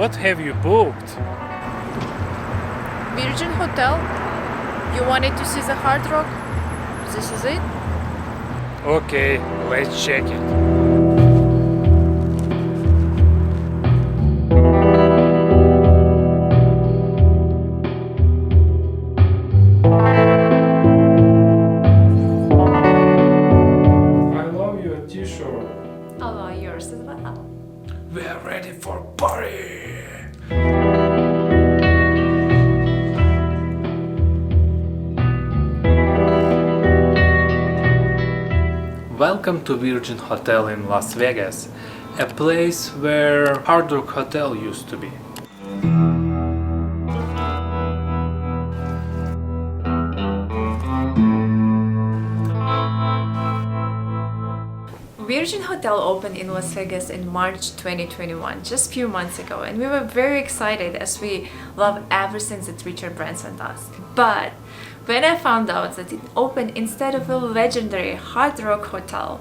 what have you booked? Virgin Hotel? You wanted to see the Hard Rock? This is it? Okay, let's check it. I love your t-shirt. I love yours as well. We are ready for party. Welcome to Virgin Hotel in Las Vegas, a place where Hard Rock Hotel used to be. Virgin Hotel opened in Las Vegas in March 2021, just a few months ago, and we were very excited as we love everything that Richard Branson does. But when I found out that it opened instead of a legendary Hard Rock Hotel,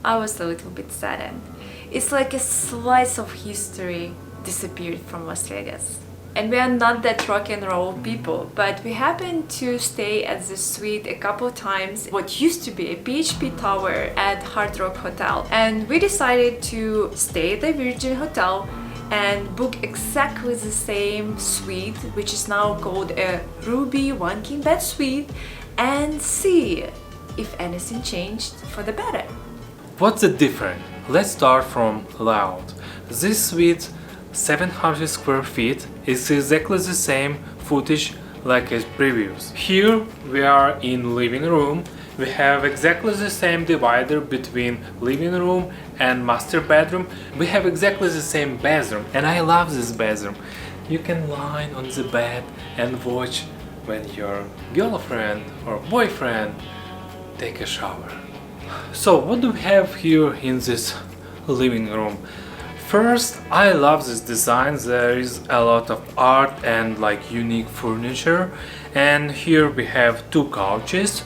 I was a little bit saddened. It's like a slice of history disappeared from Las Vegas. And we are not that rock and roll people, but we happened to stay at the suite a couple times, what used to be a PHP tower at Hard Rock Hotel. And we decided to stay at the Virgin Hotel and book exactly the same suite, which is now called a Ruby One King Bed Suite, and see if anything changed for the better. What's the difference? Let's start from layout. This suite, 700 square feet, is exactly the same footage like as previous. Here we are in living room. We have exactly the same divider between living room and master bedroom. We have exactly the same bathroom, and I love this bathroom. You can lie on the bed and watch when your girlfriend or boyfriend take a shower. So what do we have here in this living room? First, I love this design. There is a lot of art and like unique furniture, and here we have two couches,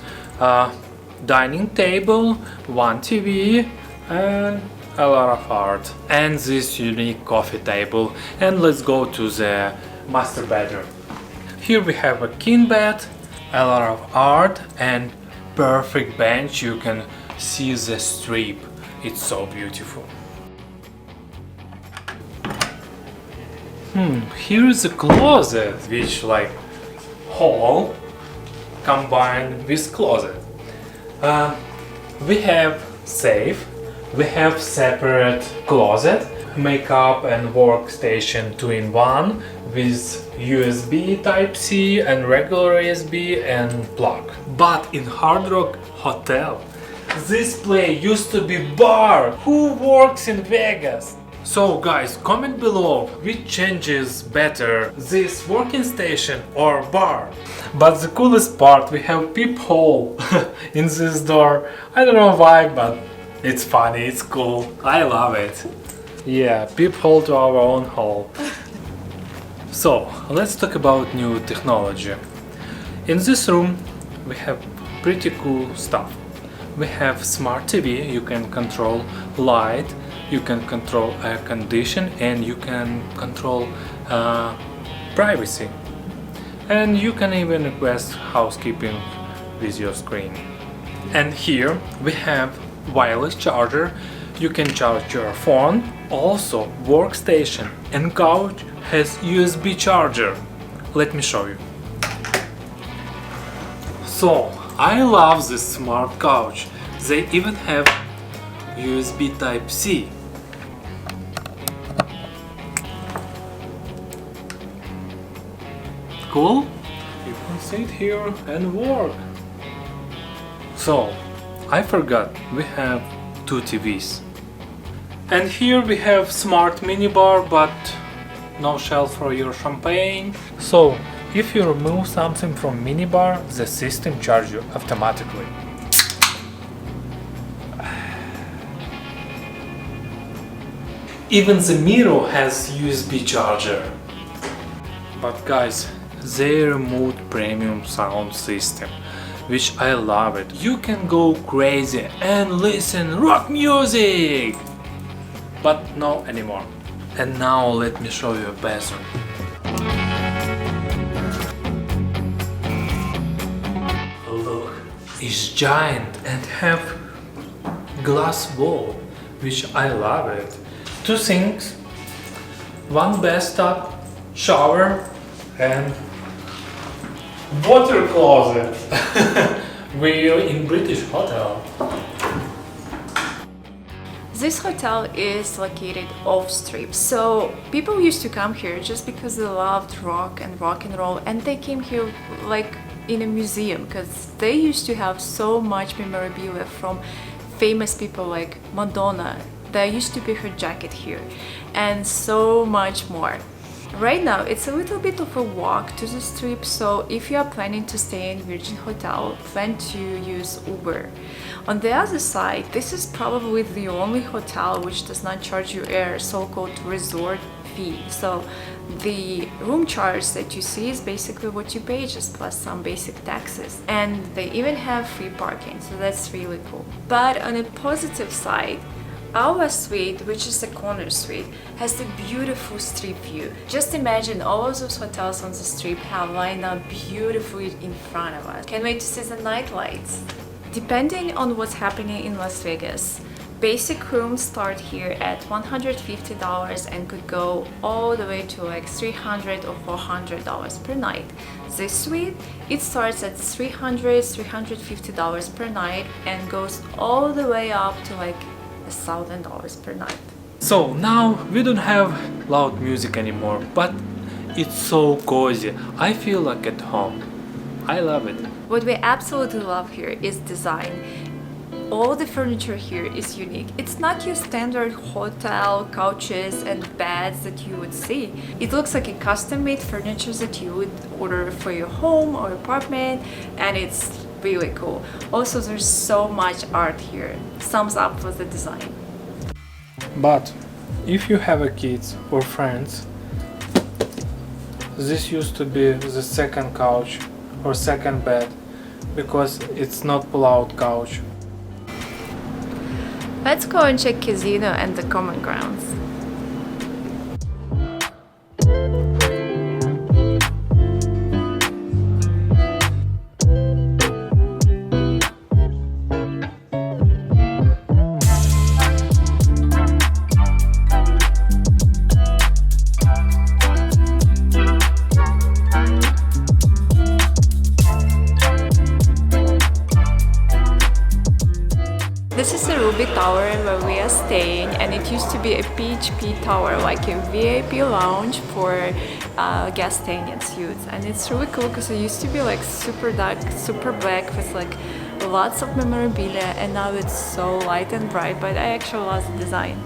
dining table, one TV, and a lot of art, and this unique coffee table. And let's go to the master bedroom. Here we have a king bed, a lot of art, and perfect bench. You can see the strip. It's so beautiful. Here is a closet, which like hall combined with closet. We have safe, we have separate closet, makeup and workstation 2-in-1 with USB Type-C and regular USB and plug. But in Hard Rock Hotel, this place used to be bar. Who works in Vegas? So guys, comment below which changes better, this working station or bar. But the coolest part, we have peephole in this door. I don't know why, but it's funny, it's cool. I love it. Yeah, peephole to our own hall. So let's talk about new technology. In this room we have pretty cool stuff. We have smart TV, you can control light, you can control air condition, and you can control privacy. And you can even request housekeeping with your screen. And here we have wireless charger. You can charge your phone. Also, workstation and couch has USB charger. Let me show you. So, I love this smart couch. They even have USB Type-C. Cool? You can sit here and work. So, I forgot, we have two TVs. And here we have smart minibar, but no shelf for your champagne. So, if you remove something from minibar, the system charges you automatically. Even the mirror has USB charger. But guys, they removed premium sound system, which I love it. You can go crazy and listen rock music, but no anymore. And now let me show you a bathroom. Look, it's giant and have glass wall, which I love it. 2 sinks, 1 bathtub, shower and water closet. We're in British hotel. This hotel is located off strip, so people used to come here just because they loved rock and roll, and they came here like in a museum because they used to have so much memorabilia from famous people like Madonna. There used to be her jacket here and so much more. Right now it's a little bit of a walk to the strip, so if you are planning to stay in Virgin Hotel, plan to use Uber. On the other side, this is probably the only hotel which does not charge you a so-called resort fee. So the room charge that you see is basically what you pay, just plus some basic taxes. And they even have free parking, so that's really cool. But on a positive side, our suite, which is the corner suite, has a beautiful strip view. Just imagine all of those hotels on the strip have lined up beautifully in front of us. Can't wait to see the night lights. Depending on what's happening in Las Vegas, basic rooms start here at $150 and could go all the way to like $300 or $400 per night. This suite, it starts at $350 per night and goes all the way up to like $1,000 per night. So now we don't have loud music anymore, but it's so cozy. I feel like at home. I love it. What we absolutely love here is design. All the furniture here is unique. It's not your standard hotel couches and beds that you would see. It looks like a custom-made furniture that you would order for your home or apartment, and it's really cool. Also, there's so much art here. Thumbs up for the design. But if you have a kids or friends, this used to be the second couch or second bed because it's not pull-out couch. Let's go and check casino and the common grounds. This is a Ruby Tower where we are staying, and it used to be a PHP tower, like a VIP lounge for guests staying in suites. And it's really cool because it used to be like super dark, super black with like lots of memorabilia, and now it's so light and bright, but I actually love the design.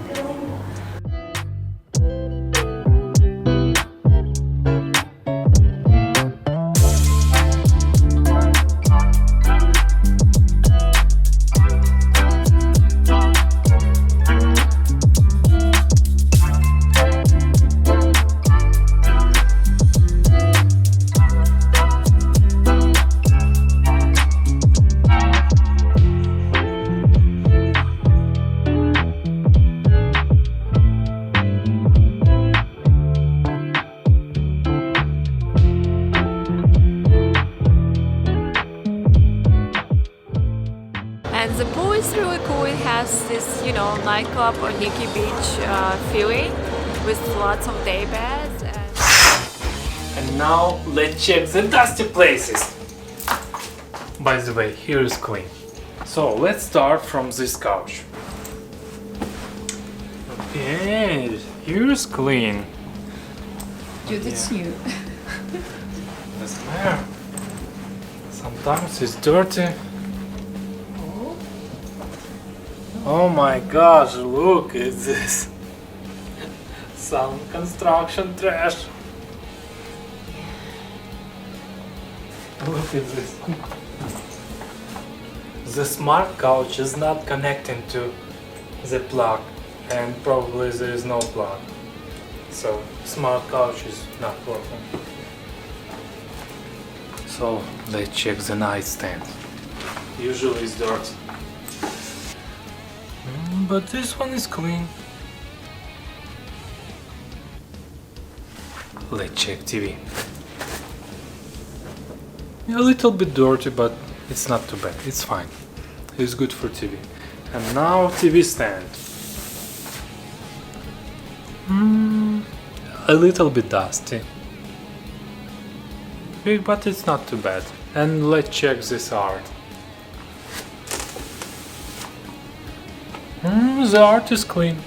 And the pool is really cool. It has this, nightclub or Nikki Beach feeling with lots of day beds. And now let's check the dusty places. By the way, here is clean. So let's start from this couch. Okay, here is clean. Dude, it's new. Doesn't matter. Sometimes it's dirty. Oh my gosh, look at this. Some construction trash. Look at this. The smart couch is not connecting to the plug, and probably there is no plug. So smart couch is not working. So let's check the nightstand. Usually it's dirty. But this one is clean. let's check TV. A little bit dirty, but it's not too bad. It's fine. It's good for TV. And now TV stand. A little bit dusty. But it's not too bad. And let's check this art. The art is clean.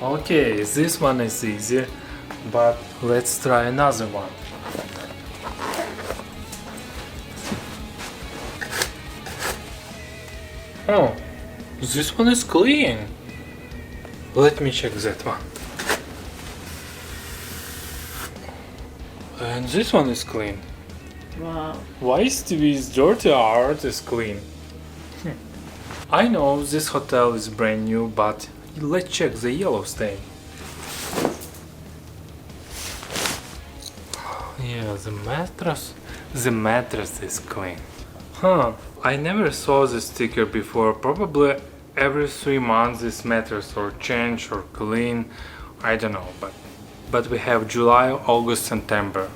Okay, this one is easy, but let's try another one. Oh, this one is clean. Let me check that one. And this one is clean. Wow. Why is TV's dirty art is clean? I know this hotel is brand new, but let's check the yellow stain. Yeah, the mattress is clean. I never saw this sticker before. Probably every 3 months this mattress or change or clean. I don't know, but we have July, August, September.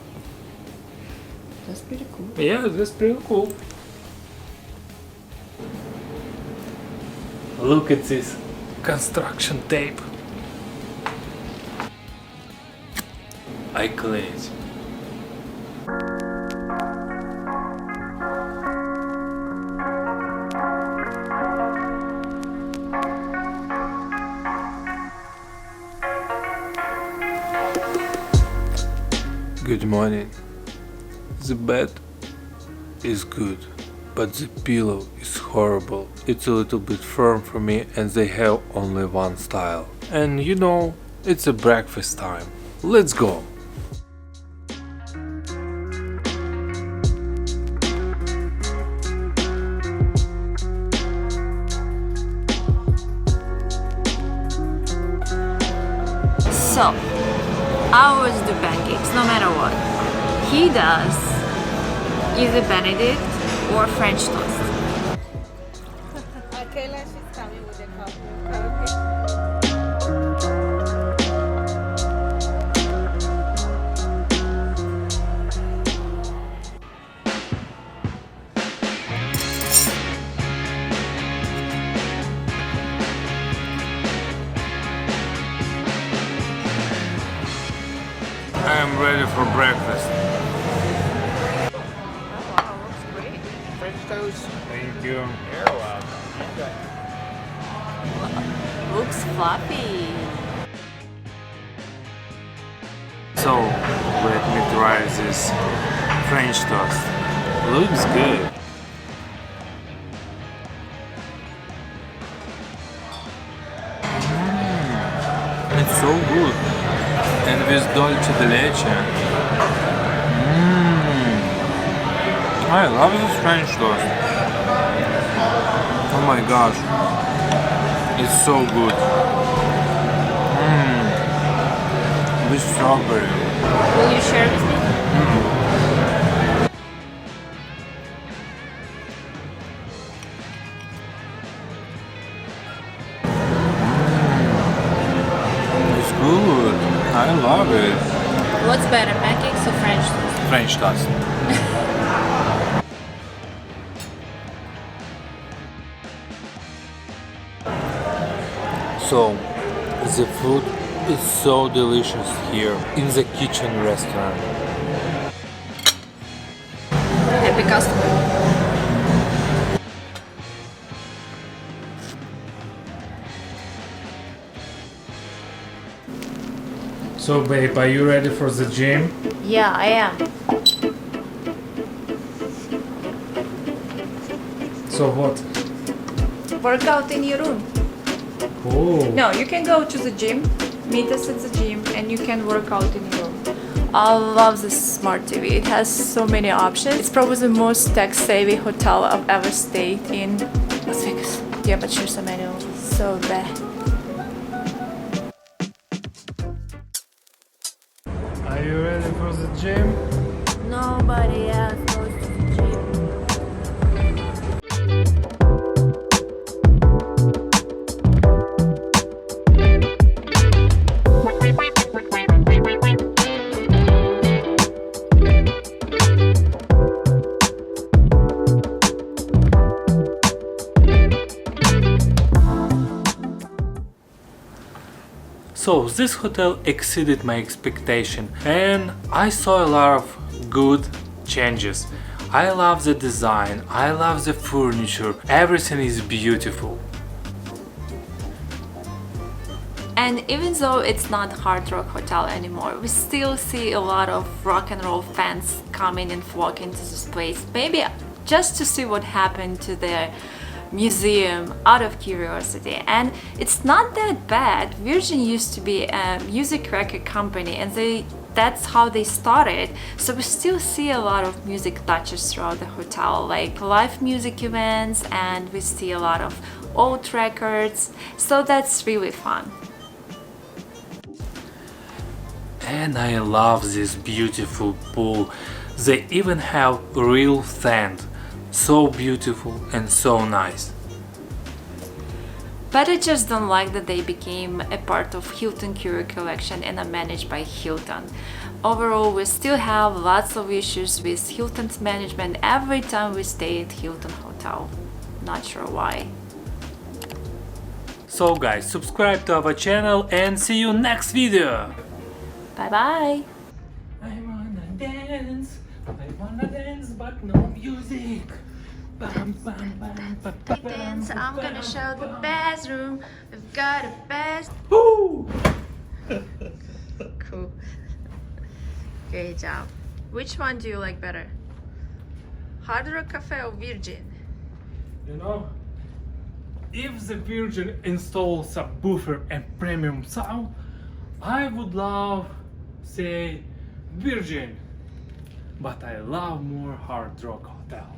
That's pretty cool. Yeah, that's pretty cool. Look at this construction tape. I clean it. Good morning. The bed is good, but the pillow is horrible. It's a little bit firm for me and they have only one style. And you know, it's a breakfast time. Let's go! So, I always do pancakes, no matter what. He does either Benedict or French toast. Kayla, she's coming with the coffee. I am ready for breakfast. Wow, looks great. French toast. Thank you. You're welcome. Looks fluffy. So, let me try this French toast. Looks good. It's so good. And with dolce de leche. I love this French toast. Oh my gosh. It's so good. With strawberry. Will you share with me? It's good. I love it. What's better, pancakes or French toast? French toast. So, the food is so delicious here in the kitchen restaurant. Happy customer. So babe, are you ready for the gym? Yeah, I am. So what? Work out in your room. Oh. No, you can go to the gym, meet us at the gym, and you can work out in your room. I love this smart TV. It has so many options. It's probably the most tech-savvy hotel I've ever stayed in Las Vegas. Yeah, but here's a menu. So bad. Are you ready for the gym? Nobody else goes to the gym. So this hotel exceeded my expectation and I saw a lot of good changes. I love the design, I love the furniture, everything is beautiful. And even though it's not Hard Rock Hotel anymore, we still see a lot of rock and roll fans coming and flocking to this place, maybe just to see what happened to the museum out of curiosity. And it's not that bad. Virgin used to be a music record company and that's how they started. So we still see a lot of music touches throughout the hotel, like live music events, and we see a lot of old records. So that's really fun. And I love this beautiful pool. They even have real sand. So beautiful and so nice. But I just don't like that they became a part of Hilton Curio collection and are managed by Hilton. Overall, we still have lots of issues with Hilton's management every time we stay at Hilton Hotel. Not sure why. So guys, subscribe to our channel and see you next video. Bye bye! I wanna dance, but no music. Bam, bam, bam, ba, ba, Dance, I'm gonna show the bathroom. We've got a bath. Woo! Cool. Great job. Which one do you like better? Hard Rock Cafe or Virgin? You know, if the Virgin installs a subwoofer and premium sound, I would love, say, Virgin. But I love more Hard Rock Hotel.